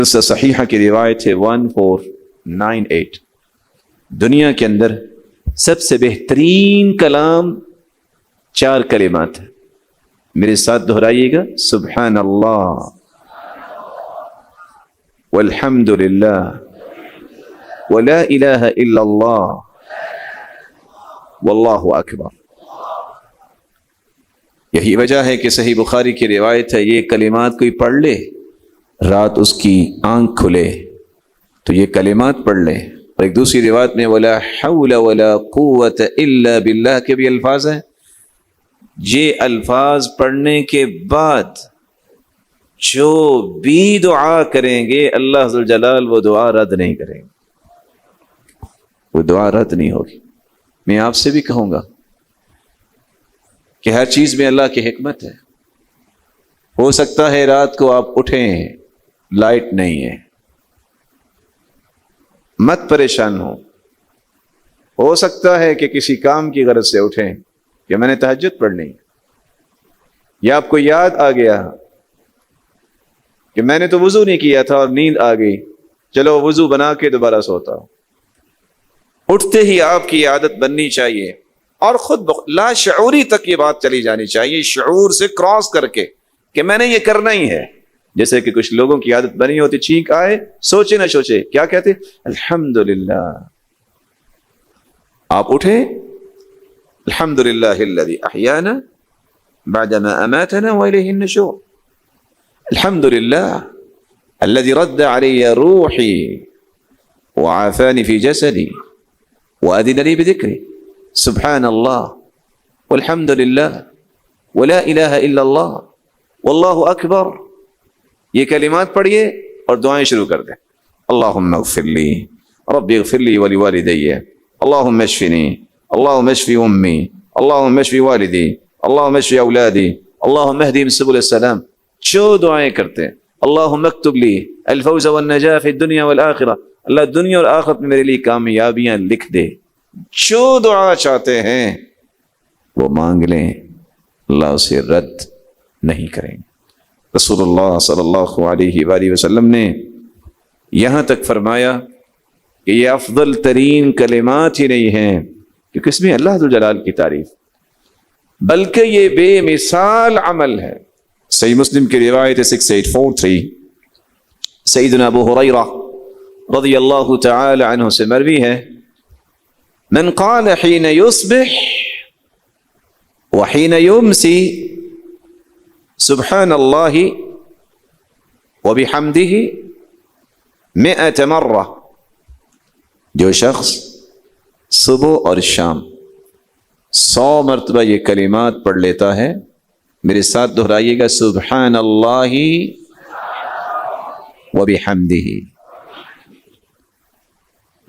صحیحہ کی روایت ہے 1498. دنیا کے اندر سب سے بہترین کلام 4 کلمات ہیں. میرے ساتھ دہرائیے گا: سبحان اللہ والحمد للہ ولا الہ الا اللہ واللہ اکبر. یہی وجہ ہے کہ صحیح بخاری کی روایت ہے، یہ کلمات کوئی پڑھ لے، رات اس کی آنکھ کھلے تو یہ کلمات پڑھ لے. اور ایک دوسری روایت میں ولا حول ولا قوت الا باللہ کے بھی الفاظ ہیں. یہ الفاظ پڑھنے کے بعد جو بھی دعا کریں گے اللہ ذو الجلال وہ دعا رد نہیں کریں گے، وہ دعا رد نہیں ہوگی. میں آپ سے بھی کہوں گا کہ ہر چیز میں اللہ کی حکمت ہے. ہو سکتا ہے رات کو آپ اٹھیں، لائٹ نہیں ہے، مت پریشان ہو سکتا ہے کہ کسی کام کی غرض سے اٹھیں کہ میں نے تہجد پڑھنی، یا آپ کو یاد آ گیا کہ میں نے تو وضو نہیں کیا تھا اور نیند آ گئی، چلو وضو بنا کے دوبارہ سوتا ہوں. اٹھتے ہی آپ کی عادت بننی چاہیے اور خود لا شعوری تک یہ بات چلی جانی چاہیے، شعور سے کراس کر کے کہ میں نے یہ کرنا ہی ہے. جیسے کہ کچھ لوگوں کی عادت بنی ہوتی، چھینک آئے سوچے نہ سوچے کیا کہتے؟ الحمدللہ. آپ اٹھے، الحمدللہ الذی احیانا بعدما اماتنا والیہ النشور، الحمدللہ الذی رد علی روحی وعافانی فی جسدی وأذن لي بذكري سبحان الله والحمد لله ولا إله إلا الله والله أكبر. یہ کلمات پڑھیے اور دعائیں شروع کر دیں. اللهم اغفر لي ربي اغفر لي ولوالدي اللهم اشفني اللهم اشف أمي اللهم اشف والدي اللهم اشف أولادي اللهم اهدهم سبل السلام. جو دعائیں کرتے ہیں اللهم اكتب لي الفوز والنجاة في الدنيا والآخرة، اللہ دنیا اور آخرت میں میرے لیے کامیابیاں لکھ دے. جو دعا چاہتے ہیں وہ مانگ لیں، اللہ اسے رد نہیں کریں گے. رسول اللہ صلی اللہ علیہ وآلہ وسلم نے یہاں تک فرمایا کہ یہ افضل ترین کلمات ہی نہیں ہیں کیونکہ اس میں اللہ ذو الجلال کی تعریف، بلکہ یہ بے مثال عمل ہے. صحیح مسلم کی روایت 6843 سیدنا ابو ہریرہ رضی اللہ تعالی عنہ سے مروی ہے: من قال حين يصبح وحين يمسي سبحان الله وبحمده 100 مرة، جو شخص صبح اور شام 100 مرتبہ یہ کلمات پڑھ لیتا ہے، میرے ساتھ دہرائیے گا: سبحان اللہ وبحمده.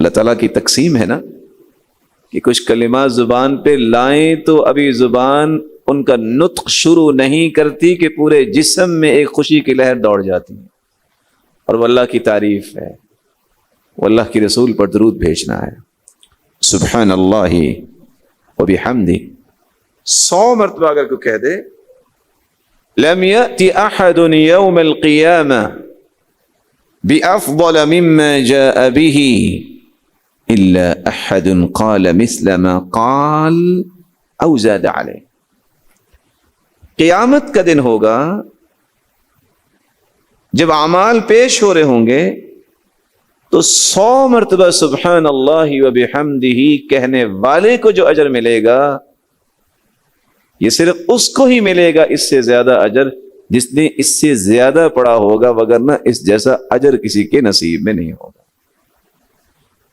اللہ تعالیٰ کی تقسیم ہے نا کہ کچھ کلمات زبان پہ لائیں تو ابھی زبان ان کا نطق شروع نہیں کرتی کہ پورے جسم میں ایک خوشی کی لہر دوڑ جاتی ہے، اور وہ اللہ کی تعریف ہے، وہ اللہ کی رسول پر درود بھیجنا ہے. سبحان اللہ وبحمدہ 100 مرتبہ اگر کوئی کہہ دے، لم یأتی احد یوم القیامہ بأفضل مما جاء به الا احد قال مثل ما قال او زاد علیہ. قیامت کا دن ہوگا جب اعمال پیش ہو رہے ہوں گے تو 100 مرتبہ سبحان اللہ وبحمدہ کہنے والے کو جو اجر ملے گا یہ صرف اس کو ہی ملے گا، اس سے زیادہ اجر جس نے اس سے زیادہ پڑھا ہوگا، وگرنہ اس جیسا اجر کسی کے نصیب میں نہیں ہوگا،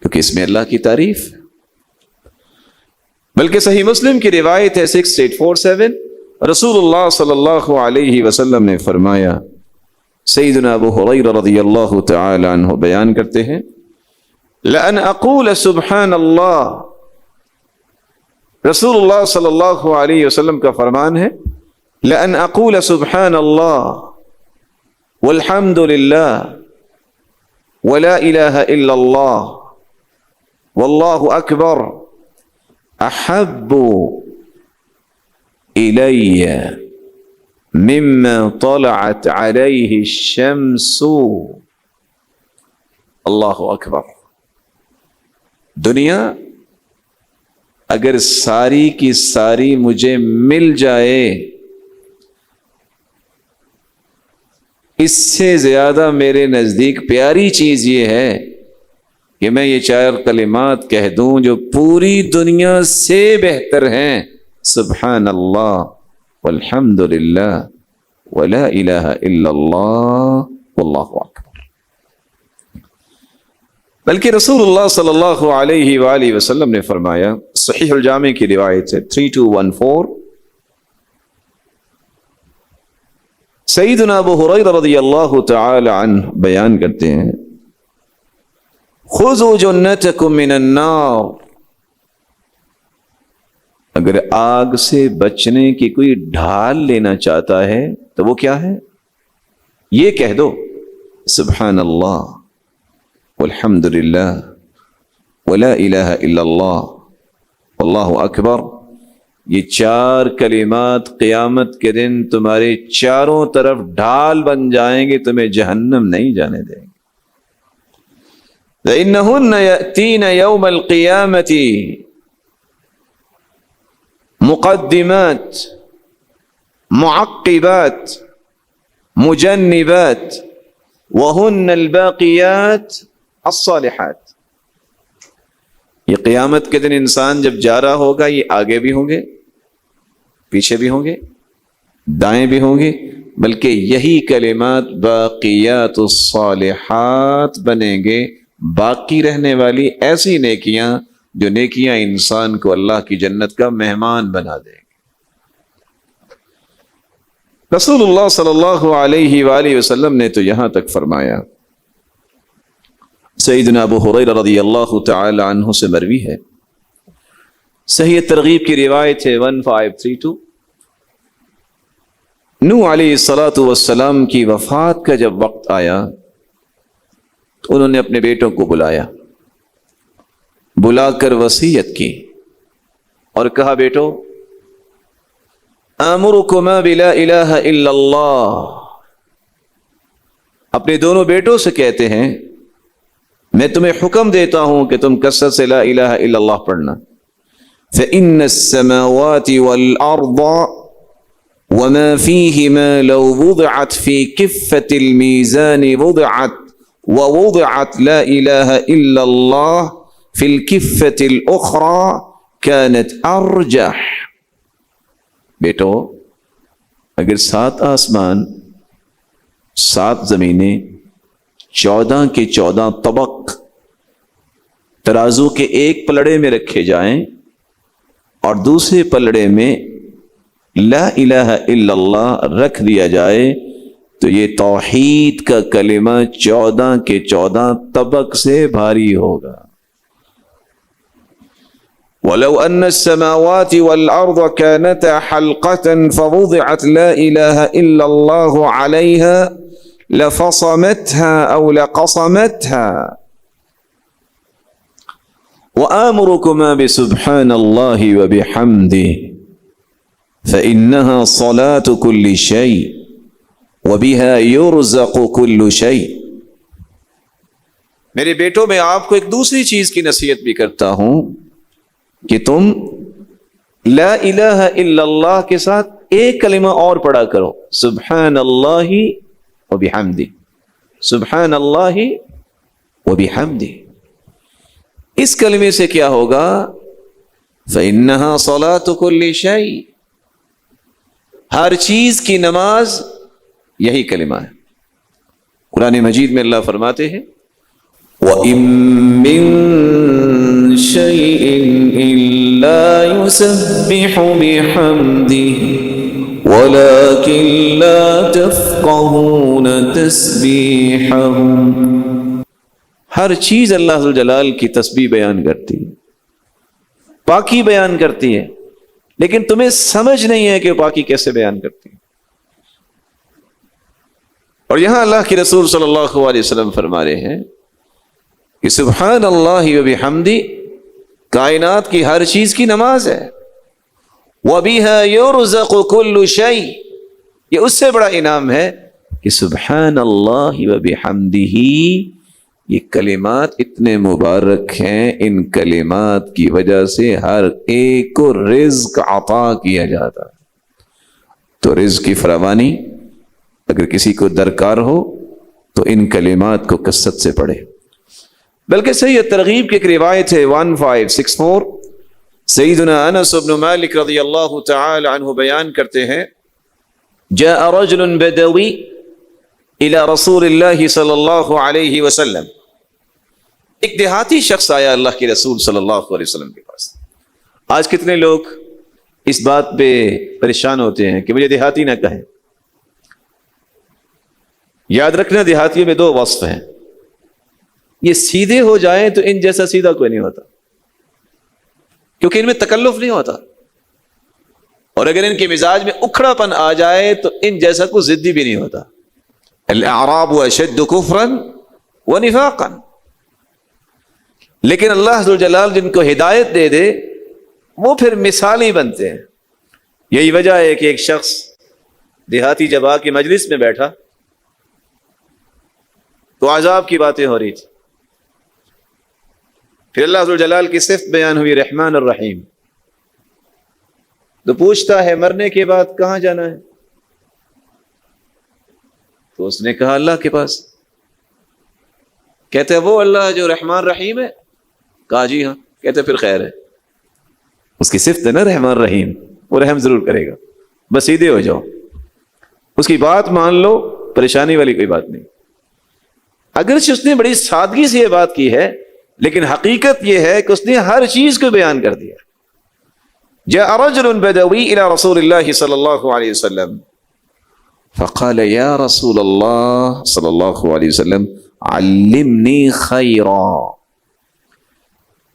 کیونکہ اس میں اللہ کی تعریف. بلکہ صحیح مسلم کی روایت ہے 6847 رسول اللہ صلی اللہ علیہ وسلم نے فرمایا، سیدنا ابو ہریرہ رضی اللہ تعالی عنہ بیان کرتے ہیں: لأن اقول سبحان اللہ، رسول اللہ صلی اللہ علیہ وسلم کا فرمان ہے، لأن اقول سبحان اللہ والحمد للہ ولا الہ الا اللہ واللہ اکبر احب الی مما طلعت علیہ الشمس اللہ اکبر. دنیا اگر ساری کی ساری مجھے مل جائے، اس سے زیادہ میرے نزدیک پیاری چیز یہ ہے کہ میں یہ 4 کلمات کہہ دوں جو پوری دنیا سے بہتر ہیں. سبحان اللہ والحمد للہ ولا الہ الا اللہ واللہ اکبر. بلکہ رسول اللہ صلی اللہ علیہ وآلہ وسلم نے فرمایا، صحیح الجامع کی روایت ہے 3214، سیدنا ابو ہریرہ رضی اللہ تعالی عنہ بیان کرتے ہیں، خذوا جنتکم من النار، اگر آگ سے بچنے کی کوئی ڈھال لینا چاہتا ہے تو وہ کیا ہے؟ یہ کہہ دو سبحان اللہ والحمد للہ ولا الہ الا اللہ واللہ اکبر. یہ 4 کلمات قیامت کے دن تمہارے چاروں طرف ڈھال بن جائیں گے، تمہیں جہنم نہیں جانے دیں گے. فإنهن يأتين يوم القيامة مقدمات معقبات مجنبات وهن الباقيات الصالحات. یہ قیامت کے دن انسان جب جا رہا ہوگا، یہ آگے بھی ہوں گے، پیچھے بھی ہوں گے، دائیں بھی ہوں گے، بلکہ یہی کلمات باقیات الصالحات بنیں گے، باقی رہنے والی ایسی نیکیاں جو نیکیاں انسان کو اللہ کی جنت کا مہمان بنا دیں گے. رسول اللہ صلی اللہ علیہ وآلہ وسلم نے تو یہاں تک فرمایا، سیدنا ابو ہریرہ رضی اللہ تعالی عنہ سے مروی ہے، صحیح ترغیب کی روایت ہے 1532، نوح علیہ الصلاۃ والسلام کی وفات کا جب وقت آیا، انہوں نے اپنے بیٹوں کو بلا کر وصیت کی اور کہا، بیٹو آمرکما بلا الہ الا اللہ، اپنے دونوں بیٹوں سے کہتے ہیں میں تمہیں حکم دیتا ہوں کہ تم کثرت سے لا الہ الا اللہ پڑھنا. فإن السماوات والأرض وما فيهما لو وضعت في كفة الميزان ووضعت لا الہ الا اللہ في الكفة الأخرى كانت ارجح. بیٹو اگر 7 آسمان 7 زمینیں 14 کے 14 طبق ترازو کے ایک پلڑے میں رکھے جائیں اور دوسرے پلڑے میں لا الہ الا اللہ رکھ دیا جائے، تو یہ توحید کا کلمہ 14 کے 14 طبق سے بھاری ہوگا. وَلَوْ أَنَّ السَّمَاوَاتِ وَالْأَرْضَ كَانَتَا حَلْقَةً فَوُضِعَتْ لَا إِلَهَ إِلَّا اللَّهُ عَلَيْهَا لَفَصَمَتْهَا أَوْ لَقَصَمَتْهَا. وَآمُرُكُمَا بِسُبْحَانَ اللَّهِ وَبِحَمْدِهِ فَإِنَّهَا صَلَاةُ كُلِّ شَيْءٍ وَبِهَا يُرْزَقُ كُلُّ شَيْءٍ. میرے بیٹوں میں آپ کو ایک دوسری چیز کی نصیحت بھی کرتا ہوں کہ تم لا الہ الا اللہ کے ساتھ ایک کلمہ اور پڑھا کرو، سبحان اللہ وبحمدہ، سبحان اللہ وبحمدہ. اس کلمے سے کیا ہوگا؟ فإنها صلاة كل شيء، ہر چیز کی نماز یہی کلمہ ہے. قرآن مجید میں اللہ فرماتے ہیں وَإِن مِّن شَيْءٍ إِلَّا يُسَبِّحُ بِحَمْدِهِ وَلَكِن لَّا تَفْقَهُونَ تَسْبِيحَهُمْ. ہر چیز اللہ ذوالجلال کی تسبیح بیان کرتی ہے، پاکی بیان کرتی ہے، لیکن تمہیں سمجھ نہیں ہے کہ پاکی کیسے بیان کرتی ہے. اور یہاں اللہ کے رسول صلی اللہ علیہ وسلم فرما رہے ہیں کہ سبحان اللہ وبحمدہ کائنات کی ہر چیز کی نماز ہے. وَبِهَا يُرْزَقُ كُلُّ شَيْءٍ، یہ اس سے بڑا انعام ہے کہ سبحان اللہ وبحمدہ یہ کلمات اتنے مبارک ہیں، ان کلمات کی وجہ سے ہر ایک کو رزق عطا کیا جاتا ہے۔ تو رزق کی فراوانی اگر کسی کو درکار ہو تو ان کلمات کو کثرت سے پڑھے۔ بلکہ صحیح ترغیب کی ایک روایت ہے 1564، سیدنا انس بن مالک رضی اللہ تعالی عنہ بیان کرتے ہیں، جاء رجل بدوی الى رسول اللہ صلی اللہ علیہ وسلم، ایک دیہاتی شخص آیا اللہ کے رسول صلی اللہ علیہ وسلم کے پاس۔ آج کتنے لوگ اس بات پہ پریشان ہوتے ہیں کہ مجھے دیہاتی نہ کہیں۔ یاد رکھنا دیہاتیوں میں دو وصف ہیں، یہ سیدھے ہو جائیں تو ان جیسا سیدھا کوئی نہیں ہوتا، کیونکہ ان میں تکلف نہیں ہوتا، اور اگر ان کے مزاج میں اکھڑا پن آ جائے تو ان جیسا کوئی ضدی بھی نہیں ہوتا۔ الاعراب اشد کفرا ونفاقا، لیکن اللہ ذو الجلال جن کو ہدایت دے دے وہ پھر مثالی بنتے ہیں۔ یہی وجہ ہے کہ ایک شخص دیہاتی جب آ کے مجلس میں بیٹھا تو عذاب کی باتیں ہو رہی تھی، پھر اللہ ذو الجلال کی صفت بیان ہوئی رحمان الرحیم، تو پوچھتا ہے مرنے کے بعد کہاں جانا ہے؟ تو اس نے کہا اللہ کے پاس۔ کہتے ہیں وہ اللہ جو رحمان رحیم ہے؟ کہا جی ہاں۔ کہتے پھر خیر ہے، اس کی صفت ہے نا رحمان رحیم، وہ رحم ضرور کرے گا، بس سیدھے ہو جاؤ، اس کی بات مان لو، پریشانی والی کوئی بات نہیں۔ اگرچہ اس نے بڑی سادگی سے یہ بات کی ہے، لیکن حقیقت یہ ہے کہ اس نے ہر چیز کو بیان کر دیا۔ جاء رجل بدوی الى رسول اللہ صلی اللہ علیہ وسلم فقال یا رسول اللہ صلی اللہ علیہ وسلم علمنی خیرا۔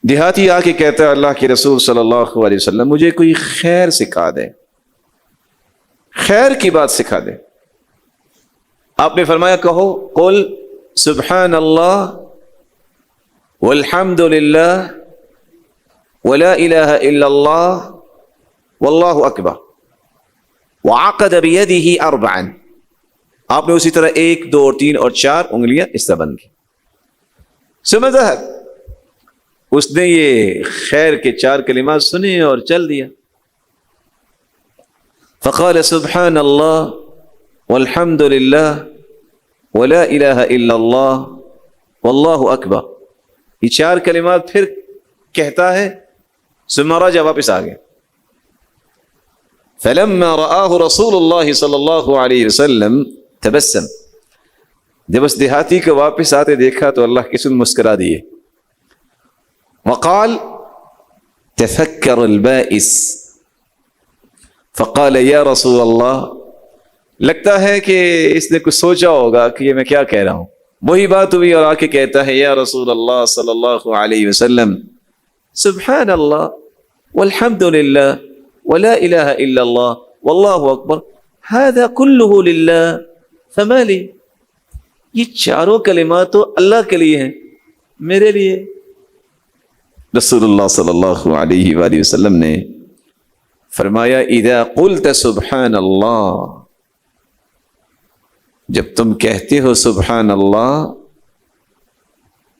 دیہاتی آ کے کہتا ہے اللہ کے رسول صلی اللہ علیہ وسلم مجھے کوئی خیر سکھا دے، خیر کی بات سکھا دے۔ آپ نے فرمایا کہو قل سبحان اللہ والحمد للہ ولا الہ الا اللہ واللہ اکبر وعقد بیدہ اربعا۔ آپ نے اسی طرح 1 2 اور 3 اور 4 انگلیاں اس طرح بند کی، ثم ذهب، اس نے یہ خیر کے 4 کلمات سنے اور چل دیا۔ فقال سبحان اللہ والحمد للہ ولا الہ الا اللہ واللہ اکبر، یہ 4 کلمات پھر کہتا ہے، ثم رجع، واپس آ گیا۔ فلما رآہ رسول اللہ صلی اللہ علیہ وسلم تبسم، جب اس دیہاتی کو واپس آتے دیکھا تو اللہ کے رسول مسکرا دیے۔ وقال تفکر البائس فقال یا رسول اللہ، لگتا ہے کہ اس نے کچھ سوچا ہوگا کہ یہ میں کیا کہہ رہا ہوں، وہی بات ہوئی اور آ کے کہتا ہے یا رسول اللہ صلی اللہ علیہ وسلم سبحان اللہ والحمد للہ ولا الہ الا اللہ واللہ اکبر هذا كله للہ فما لی، یہ 4 کلمات تو اللہ کے لیے ہیں، میرے لیے۔ رسول اللہ صلی اللہ علیہ وآلہ وسلم نے فرمایا اذا قلت سبحان اللہ، جب تم کہتے ہو سبحان اللہ،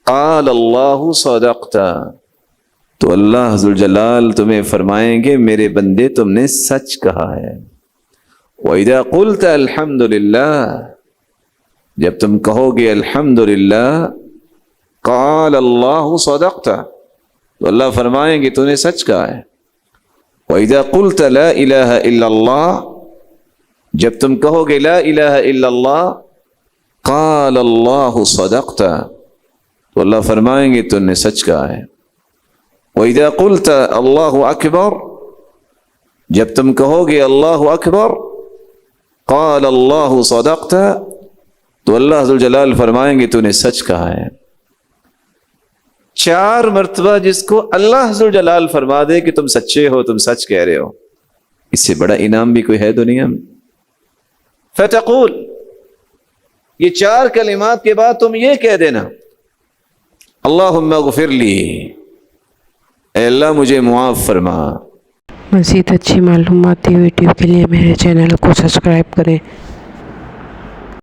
قال اللہ صدقت، تو اللہ ذوالجلال تمہیں فرمائیں گے میرے بندے تم نے سچ کہا ہے۔ وَإِذَا قُلْتَ الْحَمْدُ لِلَّهِ، جب تم کہو گے الحمد للہ، قال اللہ صدقت، تو اللہ فرمائیں گے تو نے سچ کہا ہے۔ وَإِذَا قُلْتَ لَا إِلَهَ إِلَّا اللَّهِ، جب تم کہو گے لا الہ الا اللہ، قال اللہ صدقت، تو اللہ فرمائیں گے تو نے سچ کہا ہے۔ وَإِذَا قُلْتَ اللہ اکبر، جب تم کہو گے اللہ اکبر، قال اللہ صدقت، تو اللہ ذوالجلال فرمائیں گے تو نے سچ کہا ہے۔ 4 مرتبہ جس کو اللہ ذوالجلال فرما دے کہ تم سچے ہو، تم سچ کہہ رہے ہو، اس سے بڑا انعام بھی کوئی ہے دنیا میں؟ فتقول، یہ 4 کلمات کے بعد تم یہ کہہ دینا اللہم اغفر لی، اے اللہ مجھے معاف فرما۔ مزید اچھی معلوماتی ویڈیو کے لیے میرے چینل کو سبسکرائب کریں۔